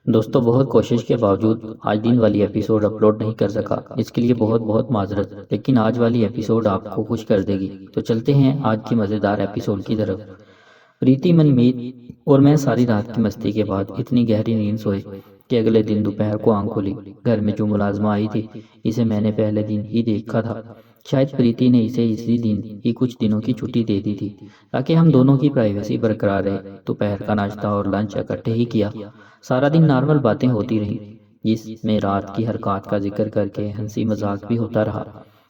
دوستوں بہت کوشش کے باوجود آج دن والی ایپیسوڈ اپلوڈ نہیں کر سکا، اس کے لیے بہت بہت معذرت، لیکن آج والی ایپیسوڈ آپ کو خوش کر دے گی۔ تو چلتے ہیں آج کی مزیدار ایپیسوڈ کی طرف۔ پریتی، منمیت اور میں ساری رات کی مستی کے بعد اتنی گہری نیند سوئے کہ اگلے دن دوپہر کو آنکھ کھلی۔ گھر میں جو ملازمہ آئی تھی اسے میں نے پہلے دن ہی دیکھا تھا۔ شاید پریتی نے اسے اسی دن ہی کچھ دنوں کی چھٹی دے دی تھی تاکہ ہم دونوں کی پرائیویسی برقرار رہے۔ دوپہر کا ناشتہ اور لنچ اکٹھے ہی کیا۔ سارا دن نارمل باتیں ہوتی رہیں جس میں رات کی حرکات کا ذکر کر کے ہنسی مذاق بھی ہوتا رہا۔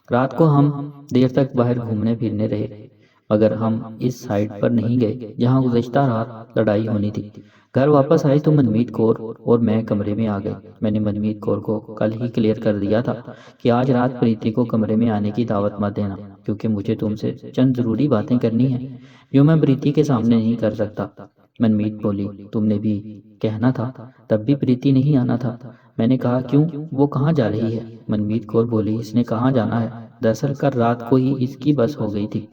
رات کو ہم دیر تک باہر گھومنے پھرنے رہے مگر ہم اس سائٹ پر نہیں گئے جہاں گزشتہ رات لڑائی ہونی تھی۔ گھر واپس آئے تو منمیت کور اور میں کمرے میں آ گئے۔ میں نے منمیت کور کو کل ہی کلیئر کر دیا تھا کہ آج رات پریتی کو کمرے میں آنے کی دعوت مت دینا، کیونکہ مجھے تم سے چند ضروری باتیں کرنی ہیں جو میں پریتی کے سامنے نہیں کر سکتا۔ منمیت بولی، تم نے بھی کہنا تھا تب بھی پریتی نہیں آنا تھا۔ میں نے کہا کیوں، وہ کہاں جا رہی ہے؟ منمیت کور بولی، اس نے کہاں جانا ہے، دراصل کل رات کو ہی اس کی بس ہو گئی تھی۔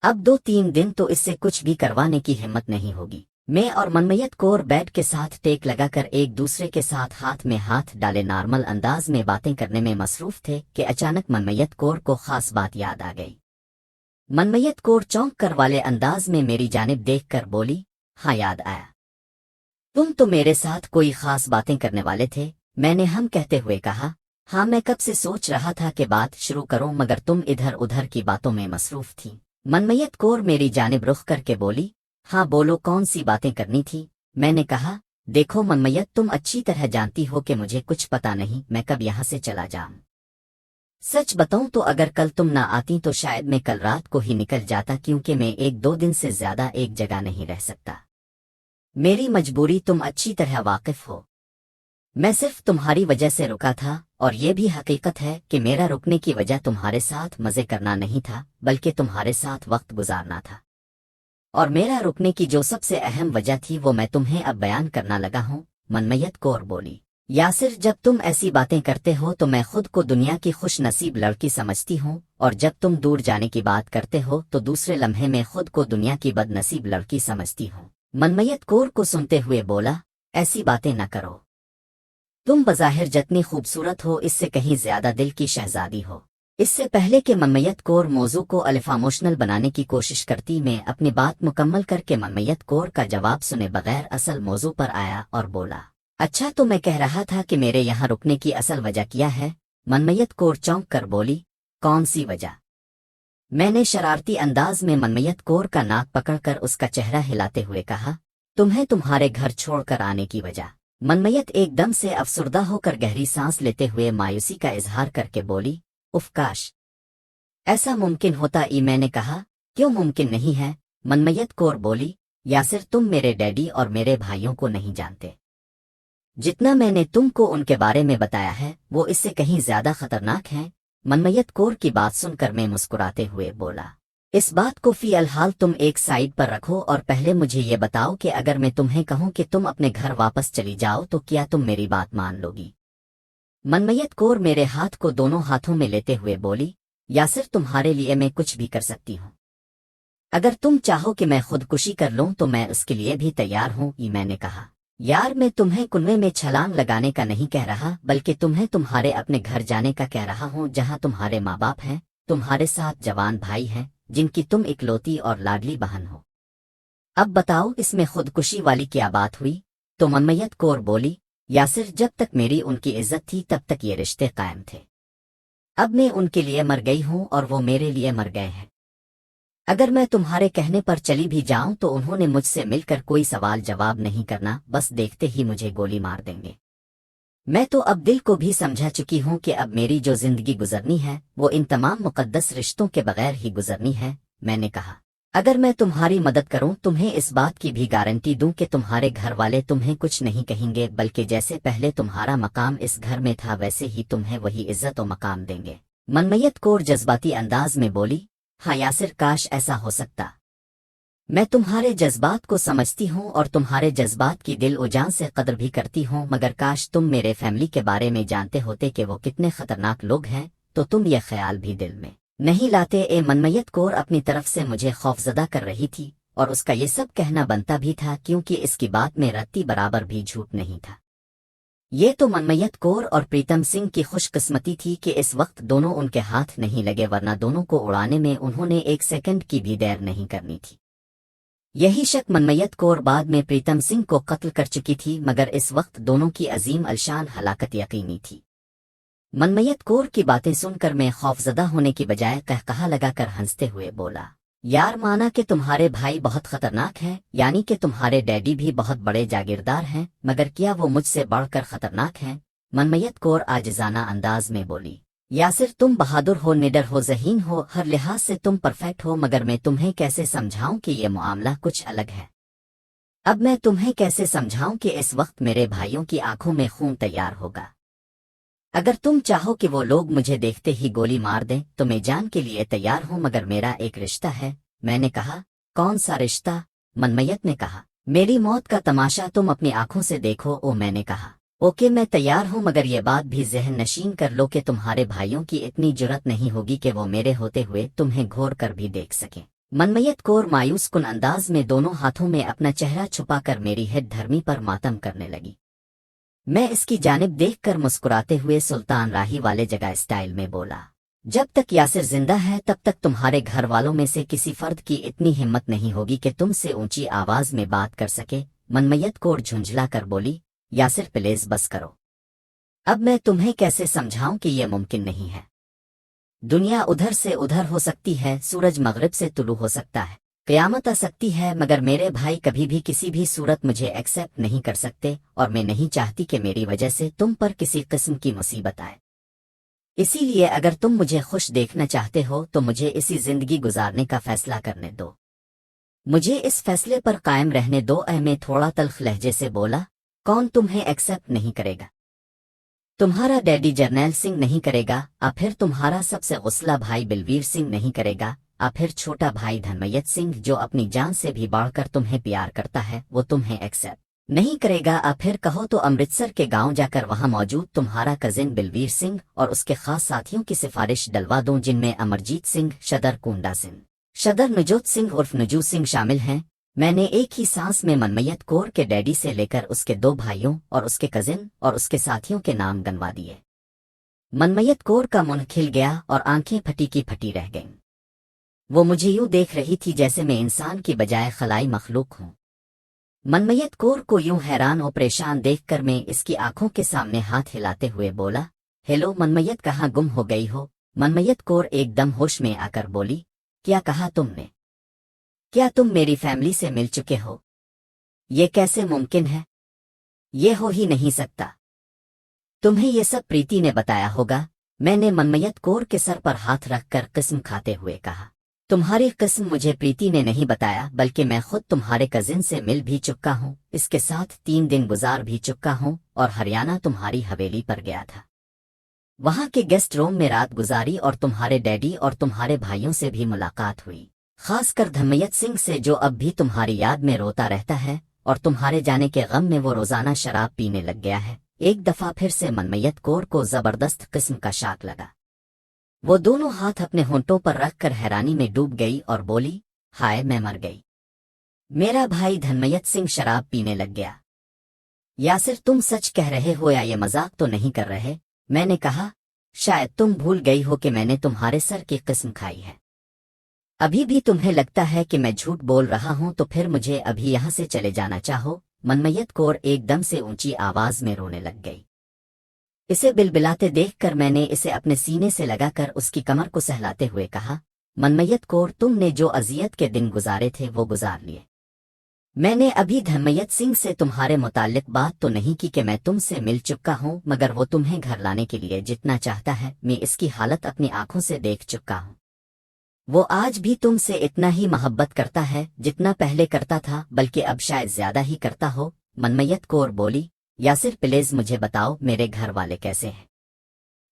اب 2-3 دن تو اس سے کچھ بھی کروانے کی ہمت نہیں ہوگی۔ میں اور منمیت کور بیڈ کے ساتھ ٹیک لگا کر ایک دوسرے کے ساتھ ہاتھ میں ہاتھ ڈالے نارمل انداز میں باتیں کرنے میں مصروف تھے کہ اچانک منمیت کور کو خاص بات یاد آ گئی۔ منمیت کور چونک کر والے انداز میں میری جانب دیکھ کر بولی، ہاں یاد آیا، تم تو میرے ساتھ کوئی خاص باتیں کرنے والے تھے۔ میں نے ہم کہتے ہوئے کہا، ہاں میں کب سے سوچ رہا تھا کہ بات شروع کروں مگر تم ادھر ادھر کی باتوں میں مصروف تھی۔ منمیت کور میری جانب رخ کر کے بولی، ہاں بولو کون سی باتیں کرنی تھی؟ میں نے کہا، دیکھو منمیت، تم اچھی طرح جانتی ہو کہ مجھے کچھ پتا نہیں میں کب یہاں سے چلا جاؤں۔ سچ بتاؤں تو اگر کل تم نہ آتی تو شاید میں کل رات کو ہی نکل جاتا، کیونکہ میں 1-2 دن سے زیادہ ایک جگہ نہیں رہ سکتا۔ میری مجبوری تم اچھی طرح واقف ہو۔ میں صرف تمہاری وجہ سے رکا تھا، اور یہ بھی حقیقت ہے کہ میرا رکنے کی وجہ تمہارے ساتھ مزے کرنا نہیں تھا بلکہ تمہارے ساتھ وقت گزارنا تھا۔ اور میرا رکنے کی جو سب سے اہم وجہ تھی وہ میں تمہیں اب بیان کرنا لگا ہوں۔ منمیت کور بولی، یاسر، جب تم ایسی باتیں کرتے ہو تو میں خود کو دنیا کی خوش نصیب لڑکی سمجھتی ہوں، اور جب تم دور جانے کی بات کرتے ہو تو دوسرے لمحے میں خود کو دنیا کی بد نصیب لڑکی سمجھتی ہوں۔ منمیت کور کو سنتے ہوئے بولا، ایسی باتیں نہ کرو، تم بظاہر جتنی خوبصورت ہو اس سے کہیں زیادہ دل کی شہزادی ہو۔ اس سے پہلے کہ منمیت کور موضوع کو الفاموشنل بنانے کی کوشش کرتی، میں اپنی بات مکمل کر کے منمیت کور کا جواب سنے بغیر اصل موضوع پر آیا اور بولا، اچھا تو میں کہہ رہا تھا کہ میرے یہاں رکنے کی اصل وجہ کیا ہے؟ منمیت کور چونک کر بولی، کون سی وجہ؟ میں نے شرارتی انداز میں منمیت کور کا ناک پکڑ کر اس کا چہرہ ہلاتے ہوئے کہا، تمہیں تمہارے گھر چھوڑ کر آنے کی وجہ۔ منمیت ایک دم سے افسردہ ہو کر گہری سانس لیتے ہوئے مایوسی کا اظہار کر کے بولی، اف کاش ایسا ممکن ہوتا۔ میں نے کہا، کیوں ممکن نہیں ہے؟ منمیت کور بولی، یاسر، تم میرے ڈیڈی اور میرے بھائیوں کو نہیں جانتے۔ جتنا میں نے تم کو ان کے بارے میں بتایا ہے وہ اس سے کہیں زیادہ خطرناک ہیں۔ منمیت کور کی بات سن کر میں مسکراتے ہوئے بولا، اس بات کو فی الحال تم ایک سائڈ پر رکھو اور پہلے مجھے یہ بتاؤ کہ اگر میں تمہیں کہوں کہ تم اپنے گھر واپس چلی جاؤ تو کیا تم میری بات مان لو گی؟ منمیت کور میرے ہاتھ کو دونوں ہاتھوں میں لیتے ہوئے بولی، یاسر، تمہارے لیے میں کچھ بھی کر سکتی ہوں۔ اگر تم چاہو کہ میں خودکشی کر لوں تو میں اس کے لیے بھی تیار ہوں۔ میں نے کہا، یار، میں تمہیں کنویں میں چھلانگ لگانے کا نہیں کہہ رہا بلکہ تمہیں تمہارے اپنے گھر جانے کا کہہ رہا ہوں، جہاں تمہارے ماں باپ ہیں، تمہارے ساتھ جوان بھائی ہیں جن کی تم اکلوتی اور لاڈلی بہن ہو۔ اب بتاؤ اس میں خودکشی والی کیا بات ہوئی؟ تو منمیت کور بولی، یاسر، جب تک میری ان کی عزت تھی تب تک یہ رشتے قائم تھے۔ اب میں ان کے لیے مر گئی ہوں اور وہ میرے لیے مر گئے ہیں۔ اگر میں تمہارے کہنے پر چلی بھی جاؤں تو انہوں نے مجھ سے مل کر کوئی سوال جواب نہیں کرنا، بس دیکھتے ہی مجھے گولی مار دیں گے۔ میں تو اب دل کو بھی سمجھا چکی ہوں کہ اب میری جو زندگی گزرنی ہے وہ ان تمام مقدس رشتوں کے بغیر ہی گزرنی ہے۔ میں نے کہا، اگر میں تمہاری مدد کروں، تمہیں اس بات کی بھی گارنٹی دوں کہ تمہارے گھر والے تمہیں کچھ نہیں کہیں گے بلکہ جیسے پہلے تمہارا مقام اس گھر میں تھا ویسے ہی تمہیں وہی عزت و مقام دیں گے۔ منمیت کور جذباتی انداز میں بولی، ہاں یاسر، کاش ایسا ہو سکتا۔ میں تمہارے جذبات کو سمجھتی ہوں اور تمہارے جذبات کی دل و جان سے قدر بھی کرتی ہوں، مگر کاش تم میرے فیملی کے بارے میں جانتے ہوتے کہ وہ کتنے خطرناک لوگ ہیں تو تم یہ خیال بھی دل میں نہیں لاتے۔ منمیت کور اپنی طرف سے مجھے خوفزدہ کر رہی تھی اور اس کا یہ سب کہنا بنتا بھی تھا کیونکہ اس کی بات میں رتی برابر بھی جھوٹ نہیں تھا۔ یہ تو मनमयत कौर और प्रीतम सिंह की खुशकिस्मती थी कि इस वक्त दोनों उनके हाथ नहीं लगे, वरना दोनों को उड़ाने में उन्होंने एक सेकंड की भी देर नहीं करनी थी। यही शक मनमयत कौर बाद में प्रीतम सिंह को कत्ल कर चुकी थी, मगर इस वक्त दोनों की अजीम अलशान हलाकत यकीनी थी। मनमयत कौर की बातें सुनकर मैं खौफजदा होने की बजाय कहकहा लगाकर हंसते हुए बोला, यार माना कि तुम्हारे भाई बहुत खतरनाक हैं, यानी कि तुम्हारे डैडी भी बहुत बड़े जागीरदार हैं, मगर क्या वो मुझसे बढ़कर खतरनाक हैं? मनमयत कौर आजिजाना अंदाज में बोली, यासिर तुम बहादुर हो, निडर हो, ज़हीन हो, हर लिहाज से तुम परफेक्ट हो, मगर मैं तुम्हें कैसे समझाऊं कि ये मामला कुछ अलग है। अब मैं तुम्हें कैसे समझाऊं कि इस वक्त मेरे भाइयों की आंखों में खून तैयार होगा। अगर तुम चाहो कि वो लोग मुझे देखते ही गोली मार दें तो मैं जान के लिए तैयार हूं, मगर मेरा एक रिश्ता है। मैंने कहा, कौन सा रिश्ता? मनमयत ने कहा, मेरी मौत का तमाशा तुम अपनी आंखों से देखो। ओ मैंने कहा, ओके मैं तैयार हूं, मगर ये बात भी जहन नशीन कर लो कि तुम्हारे भाइयों की इतनी जुर्रत नहीं होगी कि वो मेरे होते हुए तुम्हें घोर कर भी देख सकें। मनमयत कौर मायूस कुन अंदाज में दोनों हाथों में अपना चेहरा छुपाकर मेरी हेड धर्मी पर मातम करने लगी। मैं इसकी जानिब देखकर मुस्कुराते हुए सुल्तान राही वाले जगह स्टाइल में बोला, जब तक यासिर जिंदा है तब तक तुम्हारे घर वालों में से किसी फर्द की इतनी हिम्मत नहीं होगी कि तुमसे ऊंची आवाज में बात कर सके। मनमयत कौर झुंझला कर बोली, यासिर प्लीज बस करो। अब मैं तुम्हें कैसे समझाऊं कि यह मुमकिन नहीं है। दुनिया उधर से उधर हो सकती है, सूरज मगरिब से तुलू हो सकता है, क़यामत आ सकती है, मगर मेरे भाई कभी भी किसी भी सूरत मुझे एक्सेप्ट नहीं कर सकते, और मैं नहीं चाहती कि मेरी वजह से तुम पर किसी किस्म की मुसीबत आए। इसीलिए अगर तुम मुझे खुश देखना चाहते हो तो मुझे इसी जिंदगी गुजारने का फैसला करने दो। मुझे इस फैसले पर कायम रहने दो। मैं थोड़ा तल्ख लहजे से बोला, कौन तुम्हें एक्सेप्ट नहीं करेगा? तुम्हारा डैडी जर्नैल सिंह नहीं करेगा, आ फिर तुम्हारा सबसे गुस्ला भाई बलवीर सिंह नहीं करेगा, आ फिर छोटा भाई धनमयत सिंह जो अपनी जान से भी बढ़कर तुम्हें प्यार करता है वो तुम्हें एक्सेप्ट नहीं करेगा, आ फिर कहो तो अमृतसर के गांव जाकर वहां मौजूद तुम्हारा कजिन बलवीर सिंह और उसके खास साथियों की सिफारिश डलवा दूं, जिनमें अमरजीत सिंह, शदर कुंडा सिंह, शदर नजोत सिंह उर्फ नजू सिंह शामिल हैं। मैंने एक ही सांस में मनमयत कौर के डैडी से लेकर उसके 2 भाइयों और उसके कजिन और उसके साथियों के नाम गनवा दिए। मनमयत कौर का मुंह खिल गया और आंखें फटी की फटी रह गईं। वो मुझे यूं देख रही थी जैसे मैं इंसान की बजाय खलाई मखलूक हूं। मनमयत कौर को यूं हैरान और परेशान देखकर मैं इसकी आंखों के सामने हाथ हिलाते हुए बोला, हेलो मनमयत, कहाँ गुम हो गई हो? मनमयत कौर एकदम होश में आकर बोली, क्या कहा तुमने? क्या तुम मेरी फैमिली से मिल चुके हो? ये कैसे मुमकिन है? ये हो ही नहीं सकता। तुम्हें ये सब प्रीति ने बताया होगा। मैंने मनमयत कौर के सर पर हाथ रखकर कसम खाते हुए कहा, तुम्हारी कसम मुझे प्रीति ने नहीं बताया, बल्कि मैं खुद तुम्हारे कजिन से मिल भी चुका हूँ, इसके साथ 3 दिन गुजार भी चुका हूँ और हरियाणा तुम्हारी हवेली पर गया था। वहां के गेस्ट रूम में रात गुजारी और तुम्हारे डैडी और तुम्हारे भाइयों से भी मुलाकात हुई, खासकर धनमयत सिंह से जो अब भी तुम्हारी याद में रोता रहता है और तुम्हारे जाने के गम में वो रोजाना शराब पीने लग गया है। एक दफा फिर से मनमयत कौर को जबरदस्त किस्म का शाक लगा। वो दोनों हाथ अपने होंठों पर रखकर हैरानी में डूब गई और बोली, हाय मैं मर गई। मेरा भाई धनमयत सिंह शराब पीने लग गया। यासिर तुम सच कह रहे हो या ये मजाक तो नहीं कर रहे? मैंने कहा, शायद तुम भूल गई हो कि मैंने तुम्हारे सर की किस्म खाई है। अभी भी तुम्हें लगता है कि मैं झूठ बोल रहा हूं तो फिर मुझे अभी यहां से चले जाना चाहो। मनमयत कौर एकदम से ऊंची आवाज में रोने लग गई। इसे बिलबिलाते देखकर मैंने इसे अपने सीने से लगाकर उसकी कमर को सहलाते हुए कहा, मनमयत कौर, तुमने जो अजियत के दिन गुजारे थे वो गुजार लिए। मैंने अभी धनमयत सिंह से तुम्हारे मुताल्लिक बात तो नहीं की कि मैं तुमसे मिल चुका हूं, मगर वो तुम्हें घर लाने के लिए जितना चाहता है मैं इसकी हालत अपनी आंखों से देख चुका हूं। वो आज भी तुमसे इतना ही मोहब्बत करता है जितना पहले करता था, बल्कि अब शायद ज्यादा ही करता हो। मनमयत कौर बोली, यासिर प्लीज मुझे बताओ मेरे घर वाले कैसे हैं?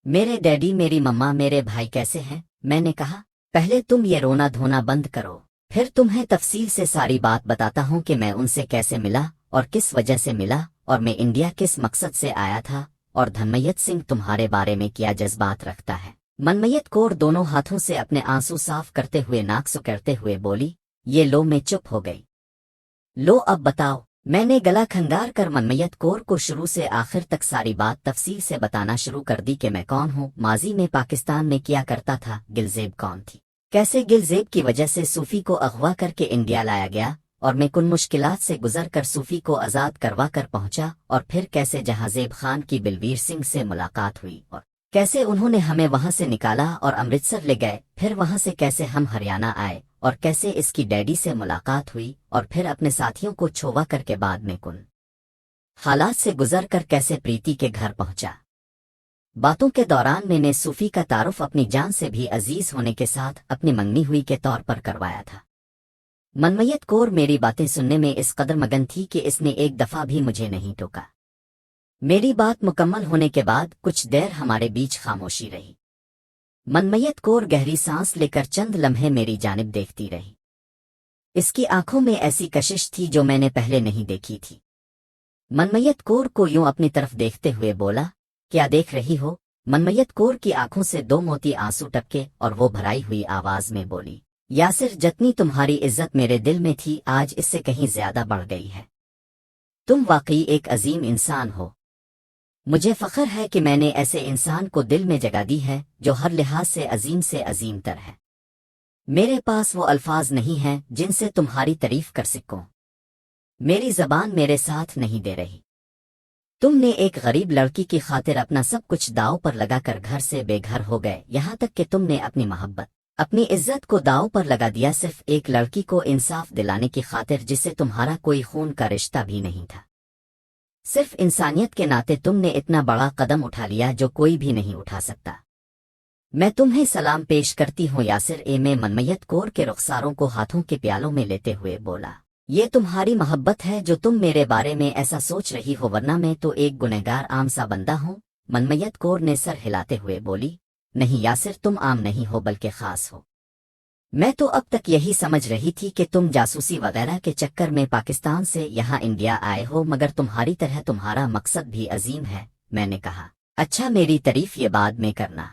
मेरे डैडी, मेरी मम्मा, मेरे भाई कैसे हैं? मैंने कहा, पहले तुम ये रोना धोना बंद करो, फिर तुम्हें तफसील से सारी बात बताता हूँ कि मैं उनसे कैसे मिला और किस वजह से मिला और मैं इंडिया किस मकसद से आया था और धनमयत सिंह तुम्हारे बारे में क्या जज्बात रखता है। मनमयत कौर दोनों हाथों से अपने आंसू साफ करते हुए नाक सुकड़ते हुए बोली, ये लो मैं चुप हो गई। लो अब बताओ, मैंने गला खंगार कर मनमयत कौर को शुरू से आखिर तक सारी बात तफसील से बताना शुरू कर दी कि मैं कौन हूँ, माजी में पाकिस्तान में क्या करता था, गिलजेब कौन थी, कैसे गिलजेब की वजह से सूफी को अगवा करके इंडिया लाया गया और मैं कुन मुश्किलात से गुजर कर सूफी को आज़ाद करवा कर पहुंचा, और फिर कैसे जहाजेब खान की बलवीर सिंह से मुलाकात हुई और कैसे उन्होंने हमें वहां से निकाला और अमृतसर ले गए, फिर वहां से कैसे हम हरियाणा आए और कैसे इसकी डैडी से मुलाकात हुई और फिर अपने साथियों को छोवा करके बाद में कुन हालात से गुजर कर कैसे प्रीति के घर पहुंचा। बातों के दौरान मैंने सूफी का तारुफ अपनी जान से भी अजीज होने के साथ अपनी मंगनी हुई के तौर पर करवाया था। मनमयत कौर मेरी बातें सुनने में इस कदर मगन थी कि इसने एक दफा भी मुझे नहीं टोका। मेरी बात मुकम्मल होने के बाद कुछ देर हमारे बीच खामोशी रही। मनमयत कौर गहरी सांस लेकर चंद लम्हे मेरी जानिब देखती रही। इसकी आंखों में ऐसी कशिश थी जो मैंने पहले नहीं देखी थी। मनमयत कौर को यूं अपनी तरफ देखते हुए बोला, क्या देख रही हो? मनमयत कौर की आंखों से दो मोती आंसू टपके और वो भराई हुई आवाज में बोली, यासिर, जितनी तुम्हारी इज्जत मेरे दिल में थी आज इससे कहीं ज्यादा बढ़ गई है। तुम वाकई एक अजीम इंसान हो। मुझे फख्र है कि मैंने ऐसे इंसान को दिल में जगह दी है जो हर लिहाज से अजीम तर है। मेरे पास वो अल्फाज नहीं हैं जिनसे तुम्हारी तारीफ कर सकूं। मेरी जबान मेरे साथ नहीं दे रही। तुमने एक गरीब लड़की की खातिर अपना सब कुछ दांव पर लगाकर घर से बेघर हो गए, यहाँ तक कि तुमने अपनी मोहब्बत, अपनी इज्जत को दांव पर लगा दिया सिर्फ एक लड़की को इंसाफ दिलाने की खातिर जिससे तुम्हारा कोई खून का रिश्ता भी नहीं था। सिर्फ इंसानियत के नाते तुमने इतना बड़ा कदम उठा लिया जो कोई भी नहीं उठा सकता। मैं तुम्हें सलाम पेश करती हूँ यासिर। मैं मनमयत कौर के रुखसारों को हाथों के प्यालों में लेते हुए बोला, ये तुम्हारी मोहब्बत है जो तुम मेरे बारे में ऐसा सोच रही हो, वरना मैं तो एक गुनहगार आम सा बंदा हूँ। मनमयत कौर ने सर हिलाते हुए बोली, नहीं यासिर, तुम आम नहीं हो बल्कि खास हो। मैं तो अब तक यही समझ रही थी कि तुम जासूसी वगैरह के चक्कर में पाकिस्तान से यहाँ इंडिया आए हो, मगर तुम्हारी तरह तुम्हारा मकसद भी अजीम है। मैंने कहा, अच्छा, मेरी तारीफ ये बाद में करना,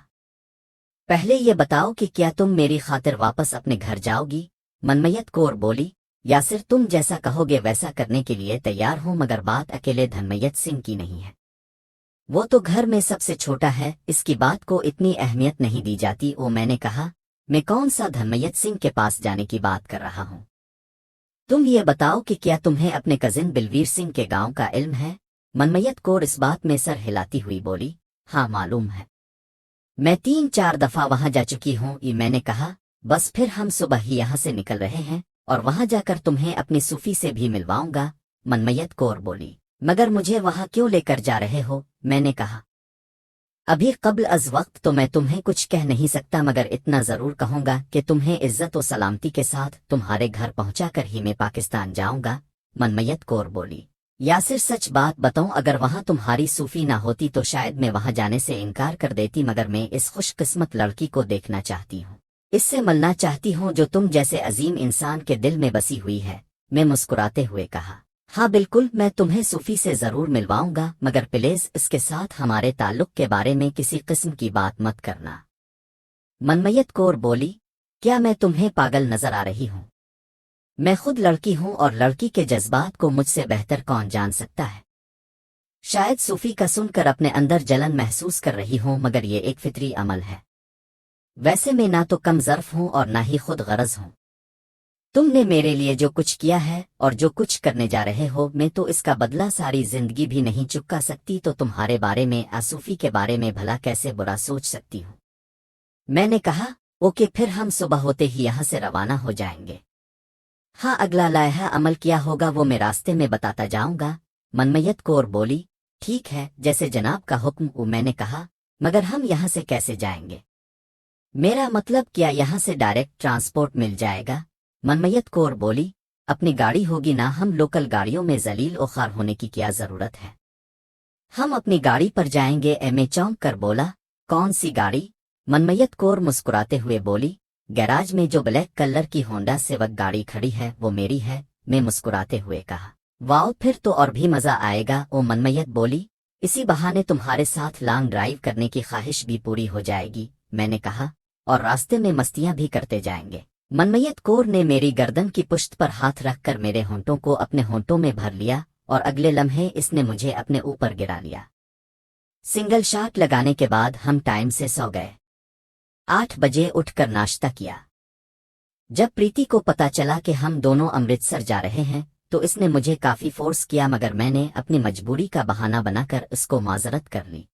पहले ये बताओ कि क्या तुम मेरी खातिर वापस अपने घर जाओगी? मनमयत कौर बोली, यासिर, तुम जैसा कहोगे वैसा करने के लिए तैयार हूँ, मगर बात अकेले धनमयत सिंह की नहीं है। वो तो घर में सबसे छोटा है, इसकी बात को इतनी अहमियत नहीं दी जाती। ओ, मैंने कहा, मैं कौन सा धनमयत सिंह के पास जाने की बात कर रहा हूँ? तुम ये बताओ कि क्या तुम्हें अपने कजिन बलवीर सिंह के गांव का इल्म है? मनमयत कौर इस बात में सर हिलाती हुई बोली, हाँ मालूम है, मैं 3-4 दफा वहां जा चुकी हूँ। ये मैंने कहा, बस फिर हम सुबह ही यहाँ से निकल रहे हैं और वहां जाकर तुम्हें अपनी सूफी से भी मिलवाऊंगा। मनमयत कौर बोली, मगर मुझे वहां क्यों लेकर जा रहे हो? मैंने कहा, अभी कब्ल अज वक्त तो मैं तुम्हें कुछ कह नहीं सकता, मगर इतना जरूर कहूंगा कि तुम्हें इज्जत और सलामती के साथ तुम्हारे घर पहुंचाकर ही मैं पाकिस्तान जाऊंगा। मनमयत कौर बोली, यासिर, सच बात बताऊं, अगर वहां तुम्हारी सूफी ना होती तो शायद मैं वहां जाने से इनकार कर देती, मगर मैं इस खुशकिस्मत लड़की को देखना चाहती हूँ, इससे मिलना चाहती हूँ जो तुम जैसे अजीम इंसान के दिल में बसी हुई है। मैं मुस्कुराते हुए कहा, हाँ बिल्कुल, मैं तुम्हें सूफी से जरूर मिलवाऊंगा, मगर प्लीज इसके साथ हमारे ताल्लुक के बारे में किसी किस्म की बात मत करना। मनमयत कौर बोली, क्या मैं तुम्हें पागल नजर आ रही हूँ? मैं खुद लड़की हूँ और लड़की के जज्बात को मुझसे बेहतर कौन जान सकता है। शायद सूफी का सुनकर अपने अंदर जलन महसूस कर रही हूँ, मगर ये एक फितरी अमल है। वैसे मैं ना तो कम ज़र्फ हूँ और ना ही खुद गरज हूँ। तुमने मेरे लिए जो कुछ किया है और जो कुछ करने जा रहे हो, मैं तो इसका बदला सारी जिंदगी भी नहीं चुका सकती, तो तुम्हारे बारे में, आसूफी के बारे में भला कैसे बुरा सोच सकती हूँ? मैंने कहा, ओके, फिर हम सुबह होते ही यहाँ से रवाना हो जाएंगे। हाँ, अगला लाया अमल क्या होगा वो मैं रास्ते में बताता जाऊंगा। मनमयत कौर बोली, ठीक है, जैसे जनाब का हुक्म। मैंने कहा, मगर हम यहाँ से कैसे जाएंगे? मेरा मतलब, क्या यहाँ से डायरेक्ट ट्रांसपोर्ट मिल जाएगा? मनमयत कौर बोली, अपनी गाड़ी होगी ना, हम लोकल गाड़ियों में जलील और खार होने की क्या जरूरत है, हम अपनी गाड़ी पर जाएंगे। मैं चौंक कर बोला, कौन सी गाड़ी? मनमयत कौर मुस्कुराते हुए बोली, गैराज में जो ब्लैक कलर की होंडा सिविक गाड़ी खड़ी है वो मेरी है। मैं मुस्कुराते हुए कहा, वाओ, फिर तो और भी मजा आएगा। ओ, मनमयत बोली, इसी बहाने तुम्हारे साथ लॉन्ग ड्राइव करने की ख्वाहिश भी पूरी हो जाएगी। मैंने कहा, और रास्ते में मस्तियां भी करते जाएंगे। मनमयत कौर ने मेरी गर्दन की पुश्त पर हाथ रखकर मेरे होंठों को अपने होंठों में भर लिया और अगले लम्हे इसने मुझे अपने ऊपर गिरा लिया। सिंगल शॉट लगाने के बाद हम टाइम से सो गए। 8 बजे उठकर नाश्ता किया। जब प्रीति को पता चला कि हम दोनों अमृतसर जा रहे हैं तो इसने मुझे काफी फोर्स किया, मगर मैंने अपनी मजबूरी का बहाना बनाकर उसको माजरत कर ली।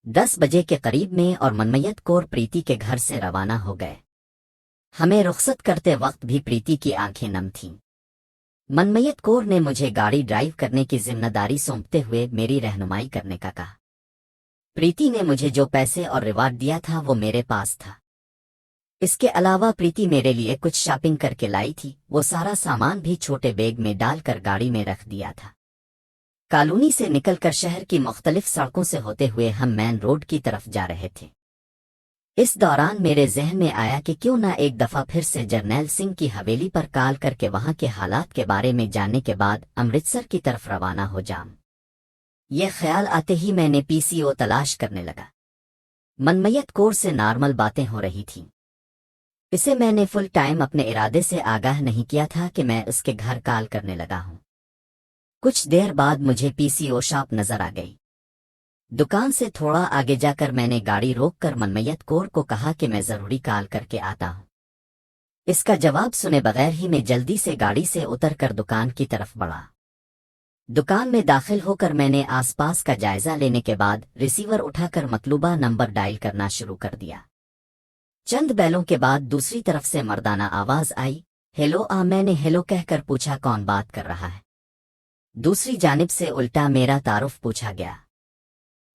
10 बजे के करीब में और मनमयत कौर प्रीति के घर से रवाना हो गए। हमें रुखसत करते वक्त भी प्रीति की आंखें नम थीं। मनमयत कौर ने मुझे गाड़ी ड्राइव करने की जिम्मेदारी सौंपते हुए मेरी रहनुमाई करने का कहा। प्रीति ने मुझे जो पैसे और रिवार्ड दिया था वो मेरे पास था। इसके अलावा प्रीति मेरे लिए कुछ शॉपिंग करके लाई थी। वो सारा सामान भी छोटे बैग में डालकर गाड़ी में रख दिया था। कॉलोनी से निकलकर शहर की मुख्तलिफ सड़कों से होते हुए हम मेन रोड की तरफ जा रहे थे। इस दौरान मेरे जहन में आया कि क्यों ना एक दफा फिर से जरनैल सिंह की हवेली पर कॉल करके वहां के हालात के बारे में जानने के बाद अमृतसर की तरफ रवाना हो जाऊं। यह ख्याल आते ही मैंने पीसीओ तलाश करने लगा। मनमयत कौर से नॉर्मल बातें हो रही थीं। इसे मैंने फुल टाइम अपने इरादे से आगाह नहीं किया था कि मैं उसके घर कॉल करने लगा हूं। कुछ देर बाद मुझे पीसीओ शॉप नजर आ गई। दुकान से थोड़ा आगे जाकर मैंने गाड़ी रोककर मनमयत कौर को कहा कि मैं जरूरी कॉल करके आता हूं। इसका जवाब सुने बगैर ही मैं जल्दी से गाड़ी से उतरकर दुकान की तरफ बढ़ा। दुकान में दाखिल होकर मैंने आसपास का जायजा लेने के बाद रिसीवर उठाकर मतलूबा नंबर डायल करना शुरू कर दिया। चंद बैलों के बाद दूसरी तरफ से मर्दाना आवाज आई, हेलो। मैंने हेलो कहकर पूछा, कौन बात कर रहा है? दूसरी जानिब से उल्टा मेरा तारुफ पूछा गया।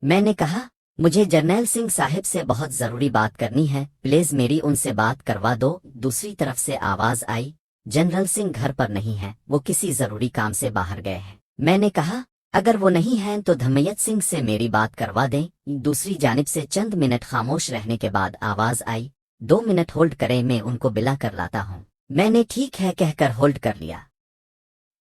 मैंने कहा, मुझे जरनैल सिंह साहिब से बहुत जरूरी बात करनी है, प्लीज मेरी उनसे बात करवा दो। दूसरी तरफ से आवाज आई, जनरल सिंह घर पर नहीं है, वो किसी जरूरी काम से बाहर गए हैं। मैंने कहा, अगर वो नहीं हैं तो धमयत सिंह से मेरी बात करवा दें। दूसरी जानिब से चंद मिनट खामोश रहने के बाद आवाज आई, 2 मिनट होल्ड करें, मैं उनको बिला कर लाता हूँ। मैंने ठीक है कहकर होल्ड कर लिया।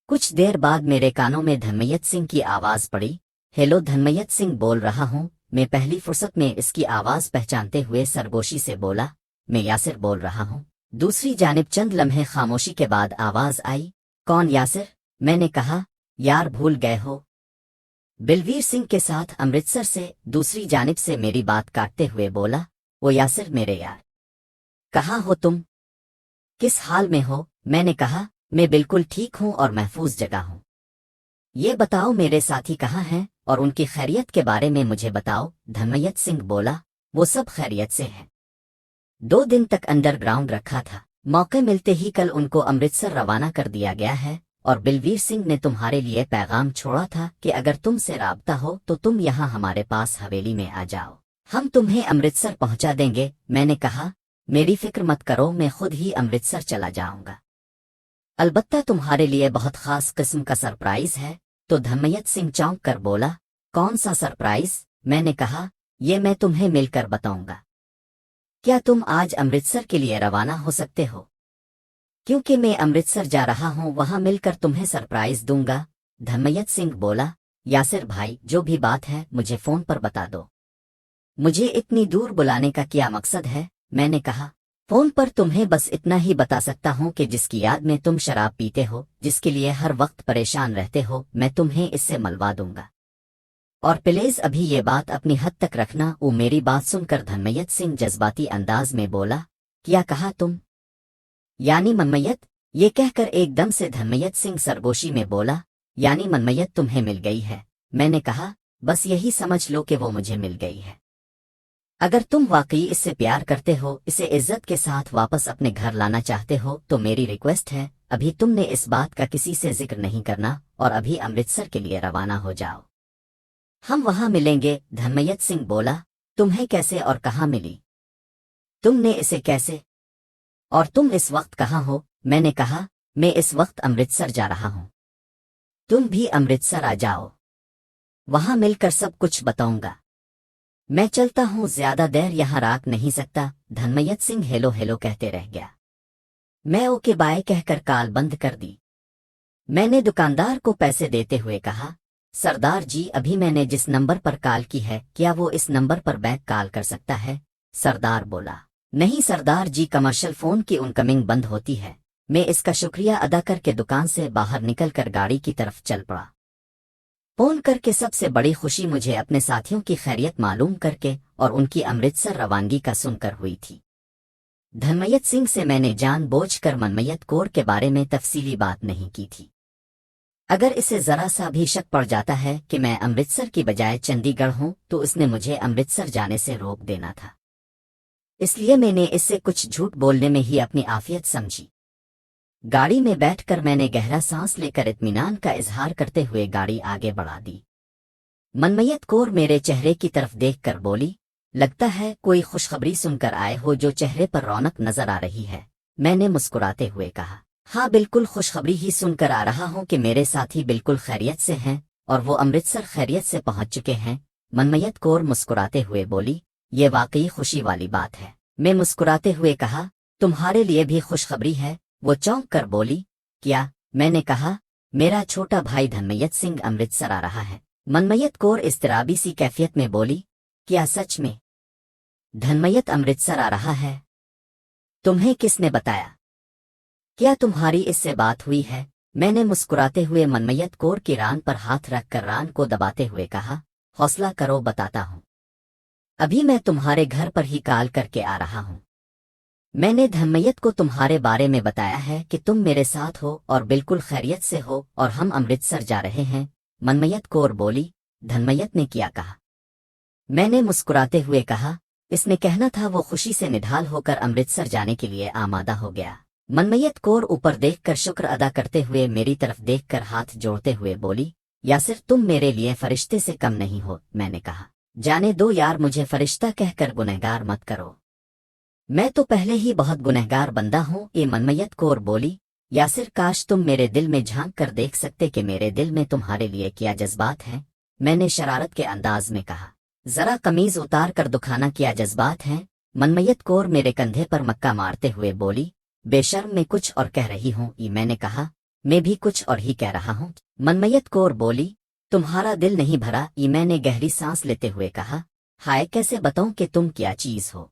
कुछ देर बाद मेरे कानों में धमयत सिंह की आवाज पड़ी, हेलो, धमयत सिंह बोल रहा हूँ। मैं पहली फुर्सत में इसकी आवाज पहचानते हुए सरगोशी से बोला, मैं यासिर बोल रहा हूँ। दूसरी जानिब चंद लम्हे खामोशी के बाद आवाज आई, कौन यासिर? मैंने कहा, यार भूल गए हो, बिलवीर सिंह के साथ अमृतसर से। दूसरी जानिब से मेरी बात काटते हुए बोला, वो यासिर मेरे यार। कहाँ हो तुम? किस हाल में हो? मैंने कहा, मैं बिल्कुल ठीक हूँ और महफूज जगह हूँ। ये बताओ मेरे साथी कहाँ हैं और उनकी खैरियत के बारे में मुझे बताओ। धमयत सिंह बोला, वो सब खैरियत से हैं। 2 दिन तक अंडरग्राउंड रखा था, मौके मिलते ही कल उनको अमृतसर रवाना कर दिया गया है। और बिलवीर सिंह ने तुम्हारे लिए पैगाम छोड़ा था कि अगर तुमसे राब्ता हो तो तुम यहाँ हमारे पास हवेली में आ जाओ, हम तुम्हें अमृतसर पहुंचा देंगे। मैंने कहा, मेरी फिक्र मत करो, मैं खुद ही अमृतसर चला जाऊंगा। अलबत्ता तुम्हारे लिए बहुत खास किस्म का सरप्राइज है। तो धमयत सिंह चौंक कर बोला, कौन सा सरप्राइज? मैंने कहा, ये मैं तुम्हें मिलकर बताऊंगा। क्या तुम आज अमृतसर के लिए रवाना हो सकते हो? क्योंकि मैं अमृतसर जा रहा हूँ, वहां मिलकर तुम्हें सरप्राइज दूंगा। धमयत सिंह बोला, यासिर भाई, जो भी बात है मुझे फोन पर बता दो। मुझे इतनी दूर बुलाने का क्या मकसद है? मैंने कहा, फोन पर तुम्हें बस इतना ही बता सकता हूँ कि जिसकी याद में तुम शराब पीते हो, जिसके लिए हर वक्त परेशान रहते हो, मैं तुम्हें इससे मलवा दूंगा। और प्लीज अभी ये बात अपनी हद तक रखना। वो मेरी बात सुनकर धमयत सिंह जज्बाती अंदाज में बोला, क्या कहा तुम? यानी मनमयत? ये कहकर एकदम से धमयत सिंह सरगोशी में बोला, यानी मनमयत तुम्हें मिल गई है। मैंने कहा, बस यही समझ लो कि वो मुझे मिल गई है। अगर तुम वाकई इससे प्यार करते हो, इसे इज्जत के साथ वापस अपने घर लाना चाहते हो, तो मेरी रिक्वेस्ट है, अभी तुमने इस बात का किसी से जिक्र नहीं करना और अभी अमृतसर के लिए रवाना हो जाओ, हम वहां मिलेंगे। धमयत सिंह बोला, तुम्हें कैसे और कहाँ मिली? तुमने इसे कैसे? और तुम इस वक्त कहाँ हो? मैंने कहा, मैं इस वक्त अमृतसर जा रहा हूँ। तुम भी अमृतसर आ जाओ, वहां मिलकर सब कुछ बताऊंगा। मैं चलता हूँ, ज्यादा देर यहाँ राख नहीं सकता। धमयत सिंह हेलो हेलो कहते रह गया। मैं ओके बाय कहकर कॉल बंद कर दी। मैंने दुकानदार को पैसे देते हुए कहा, सरदार जी, अभी मैंने जिस नंबर पर कॉल की है, क्या वो इस नंबर पर बैक कॉल कर सकता है? सरदार बोला, नहीं सरदार जी, कमर्शियल फोन की इनकमिंग बंद होती है। मैं इसका शुक्रिया अदा करके दुकान से बाहर निकलकर गाड़ी की तरफ चल पड़ा। फोन करके सबसे बड़ी खुशी मुझे अपने साथियों की खैरियत मालूम करके और उनकी अमृतसर रवानगी का सुनकर हुई थी। धनमयत सिंह से मैंने जानबूझकर मनमयत कौर के बारे में तफसीली बात नहीं की थी। अगर इसे जरा सा भी शक पड़ जाता है कि मैं अमृतसर की बजाय चंडीगढ़ हूं तो उसने मुझे अमृतसर जाने से रोक देना था। इसलिए मैंने इससे कुछ झूठ बोलने में ही अपनी आफियत समझी। गाड़ी में बैठकर मैंने गहरा सांस लेकर इत्मीनान का इजहार करते हुए गाड़ी आगे बढ़ा दी। मनमयत कौर मेरे चेहरे की तरफ देखकर बोली, लगता है कोई खुशखबरी सुनकर आए हो जो चेहरे पर रौनक नजर आ रही है। मैंने मुस्कुराते हुए कहा, हाँ बिल्कुल खुशखबरी ही सुनकर आ रहा हूँ कि मेरे साथी बिल्कुल खैरियत से हैं और वो अमृतसर खैरियत से पहुंच चुके हैं। मनमयत कौर मुस्कुराते हुए बोली, ये वाकई खुशी वाली बात है। मैं मुस्कुराते हुए कहा, तुम्हारे लिए भी खुशखबरी है। वो चौंक कर बोली, क्या? मैंने कहा, मेरा छोटा भाई धनमयत सिंह अमृतसर आ रहा है। मनमयत कौर इस्तराबी सी कैफियत में बोली, क्या सच में धनमयत अमृतसर आ रहा है? तुम्हें किसने बताया? क्या तुम्हारी इससे बात हुई है? मैंने मुस्कुराते हुए मनमयत कौर की रान पर हाथ रखकर रान को दबाते हुए कहा, हौसला करो, बताता हूँ। अभी मैं तुम्हारे घर पर ही कॉल करके आ रहा हूँ। मैंने धनमयत को तुम्हारे बारे में बताया है कि तुम मेरे साथ हो और बिल्कुल खैरियत से हो और हम अमृतसर जा रहे हैं। मनमयत कौर बोली, धनमयत ने क्या कहा? मैंने मुस्कुराते हुए कहा, इसने कहना था वो खुशी से निढाल होकर अमृतसर जाने के लिए आमादा हो गया। मनमयत कौर ऊपर देखकर शुक्र अदा करते हुए मेरी तरफ देखकर हाथ जोड़ते हुए बोली, यासिर तुम मेरे लिए फरिश्ते से कम नहीं हो। मैंने कहा, जाने दो यार, मुझे फरिश्ता कहकर गुनहगार मत करो। मैं तो पहले ही बहुत गुनहगार बंदा हूँ। ये मनमयत कौर बोली, यासिर काश तुम मेरे दिल में झांक कर देख सकते कि मेरे दिल में तुम्हारे लिए क्या जज्बात हैं। मैंने शरारत के अंदाज में कहा, जरा कमीज उतार कर दुखाना, क्या जज्बात हैं? मनमयत कौर मेरे कंधे पर मक्का मारते हुए बोली, बेशर्म मैं कुछ और कह रही हूँ। मैंने कहा, मैं भी कुछ और ही कह रहा हूँ। मनमयत कौर बोली, तुम्हारा दिल नहीं भरा? मैंने गहरी सांस लेते हुए कहा, हाय कैसे बताऊं कि तुम क्या चीज हो।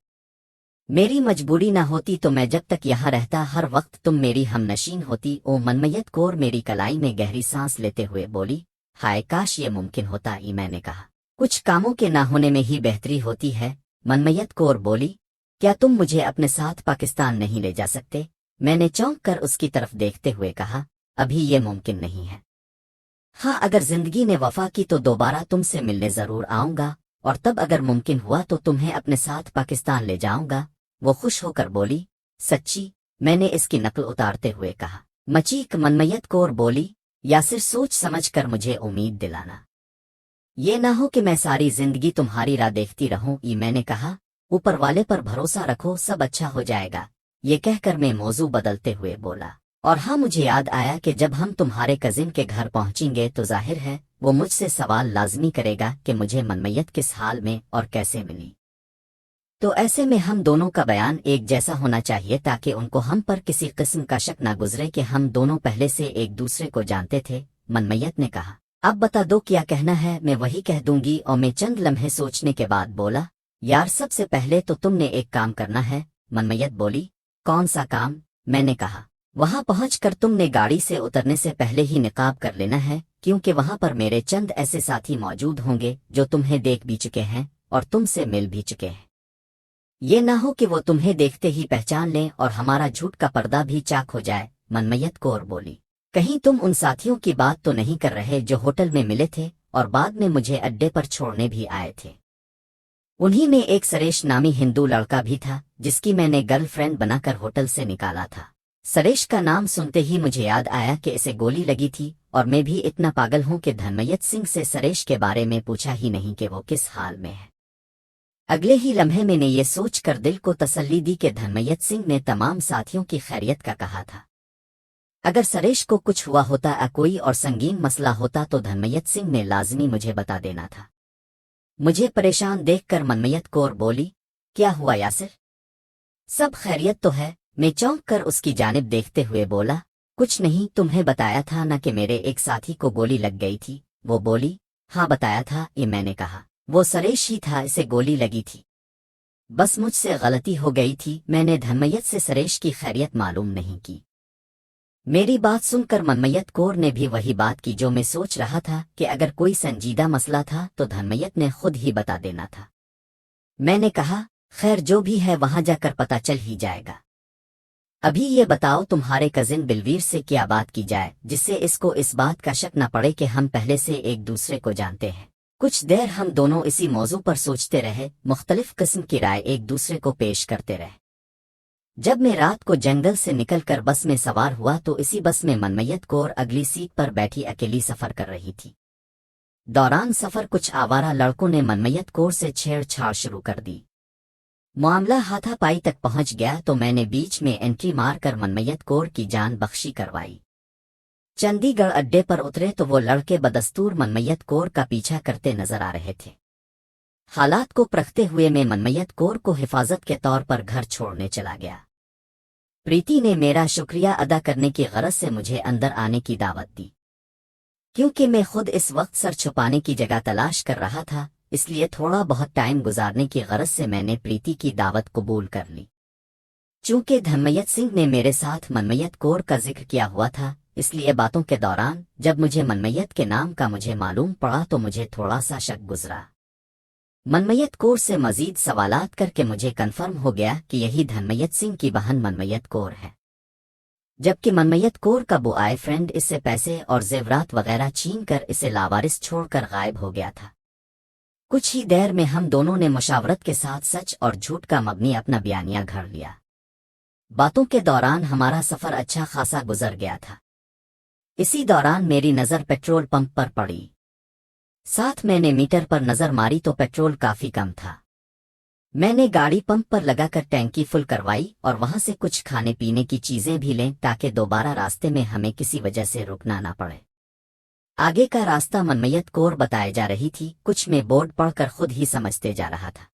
मेरी मजबूरी ना होती तो मैं जब तक यहाँ रहता हर वक्त तुम मेरी हमनशीन होती। ओ मनमयत कौर मेरी कलाई में गहरी सांस लेते हुए बोली, हाय काश ये मुमकिन होता। मैंने कहा, कुछ कामों के ना होने में ही बेहतरी होती है। मनमयत कौर बोली, क्या तुम मुझे अपने साथ पाकिस्तान नहीं ले जा सकते? मैंने चौंक कर उसकी तरफ देखते हुए कहा, अभी ये मुमकिन नहीं है। हाँ, अगर जिंदगी ने वफा की तो दोबारा तुमसे मिलने जरूर आऊंगा और तब अगर मुमकिन हुआ तो तुम्हें अपने साथ पाकिस्तान ले जाऊंगा। वो खुश होकर बोली, सच्ची? मैंने इसकी नकल उतारते हुए कहा। मचीक मनमयत कौर बोली, यासिर सोच समझ कर मुझे उम्मीद दिलाना। ये ना हो कि मैं सारी जिंदगी तुम्हारी राह देखती रहूं। मैंने कहा, ऊपर वाले पर भरोसा रखो, सब अच्छा हो जाएगा। ये कहकर मैं मौजू बदलते हुए बोला, और हाँ मुझे याद आया कि जब हम तुम्हारे कजिन के घर पहुंचेंगे तो जाहिर है वो मुझसे सवाल लाजमी करेगा कि मुझे मनमयत किस हाल में और कैसे मिली। तो ऐसे में हम दोनों का बयान एक जैसा होना चाहिए ताकि उनको हम पर किसी किस्म का शक न गुजरे कि हम दोनों पहले से एक दूसरे को जानते थे। मनमयत ने कहा, अब बता दो क्या कहना है, मैं वही कह दूंगी। और मैं चंद लम्हे सोचने के बाद बोला, यार सबसे पहले तो तुमने एक काम करना है। मनमयत बोली, कौन सा काम? मैंने कहा, वहां पहुंचकर तुमने गाड़ी से उतरने से पहले ही निकाब कर लेना है, क्योंकि वहां पर मेरे चंद ऐसे साथी मौजूद होंगे जो तुम्हें देख भी चुके हैं और तुमसे मिल भी चुके हैं। ये ना हो कि वो तुम्हें देखते ही पहचान लें और हमारा झूठ का पर्दा भी चाक हो जाए। मनमयत कौर बोली, कहीं तुम उन साथियों की बात तो नहीं कर रहे जो होटल में मिले थे और बाद में मुझे अड्डे पर छोड़ने भी आए थे? उन्हीं में एक सरेश नामी हिंदू लड़का भी था जिसकी मैंने गर्लफ्रेंड बनाकर होटल से निकाला था। सरेश का नाम सुनते ही मुझे याद आया कि इसे गोली लगी थी और मैं भी इतना पागल हूं कि धनमयत सिंह से सरेश के बारे में पूछा ही नहीं कि वो किस हाल में है। अगले ही लम्हे मैंने ये सोचकर दिल को तसल्ली दी कि धनमयत सिंह ने तमाम साथियों की खैरियत का कहा था। अगर सरेश को कुछ हुआ होता या कोई और संगीन मसला होता तो धनमयत सिंह ने लाजमी मुझे बता देना था। मुझे परेशान देखकर मनमयत कौर बोली, क्या हुआ यासिर? सब खैरियत तो है? मैं चौंक कर उसकी जानिब देखते हुए बोला, कुछ नहीं, तुम्हें बताया था ना कि मेरे एक साथी को गोली लग गई थी? वो बोली, हाँ बताया था। मैंने कहा, वो सरेश ही था, इसे गोली लगी थी। बस मुझसे गलती हो गई थी, मैंने धनमयत से सरेश की खैरियत मालूम नहीं की। मेरी बात सुनकर मनमयत कौर ने भी वही बात की जो मैं सोच रहा था कि अगर कोई संजीदा मसला था तो धनमयत ने खुद ही बता देना था। मैंने कहा, खैर जो भी है वहां जाकर पता चल ही जाएगा। अभी ये बताओ तुम्हारे कजिन बिलवीर से क्या बात की जाए जिससे इसको इस बात का शक न पड़े कि हम पहले से एक दूसरे को जानते हैं। कुछ देर हम दोनों इसी मौजू पर सोचते रहे, मुख्तलिफ किस्म की राय एक दूसरे को पेश करते रहे। जब मैं रात को जंगल से निकलकर बस में सवार हुआ तो इसी बस में मनमयत कौर अगली सीट पर बैठी अकेली सफर कर रही थी। दौरान सफर कुछ आवारा लड़कों ने मनमयत कौर से छेड़छाड़ शुरू कर दी। मामला हाथापाई तक पहुंच गया तो मैंने बीच में एंट्री मारकर मनमयत कौर की जान बख्शी करवाई। चंडीगढ़ अड्डे पर उतरे तो वो लड़के बदस्तूर मनमयत कौर का पीछा करते नजर आ रहे थे। हालात को परखते हुए मैं मनमयत कौर को हिफाजत के तौर पर घर छोड़ने चला गया। प्रीति ने मेरा शुक्रिया अदा करने की गरज से मुझे अंदर आने की दावत दी। क्योंकि मैं खुद इस वक्त सर छुपाने की जगह तलाश कर रहा था, इसलिए थोड़ा बहुत टाइम गुजारने की गरज से मैंने प्रीति की दावत कबूल कर ली। चूंकि धनमयत सिंह ने मेरे साथ मनमयत कौर का जिक्र किया हुआ था, इसलिए बातों के दौरान जब मुझे मनमयत के नाम का मुझे मालूम पड़ा तो मुझे थोड़ा सा शक गुजरा। मनमयत कौर से मजीद सवालात करके मुझे कन्फर्म हो गया कि यही धनमयत सिंह की बहन मनमयत कौर है, जबकि मनमयत कौर का बॉय फ्रेंड इससे पैसे और जेवरात वगैरह छीन कर इसे लावारिस छोड़कर गायब हो गया था। कुछ ही देर में हम दोनों ने मुशावरत के साथ सच और झूठ का मबनी अपना बयानिया घड़ लिया। बातों के दौरान हमारा सफर अच्छा खासा गुजर गया था। इसी दौरान मेरी नज़र पेट्रोल पंप पर पड़ी। साथ मैंने मीटर पर नजर मारी तो पेट्रोल काफी कम था। मैंने गाड़ी पंप पर लगाकर टैंकी फुल करवाई और वहां से कुछ खाने पीने की चीजें भी लें ताकि दोबारा रास्ते में हमें किसी वजह से रुकना ना पड़े। आगे का रास्ता मनमयत कौर बताई जा रही थी, कुछ में बोर्ड पढ़कर खुद ही समझते जा रहा था।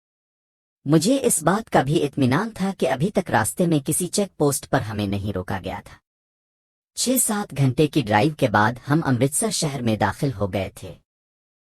मुझे इस बात का भी इत्मीनान था कि अभी तक रास्ते में किसी चेक पोस्ट पर हमें नहीं रोका गया था। 6-7 घंटे की ड्राइव के बाद हम अमृतसर शहर में दाखिल हो गए थे।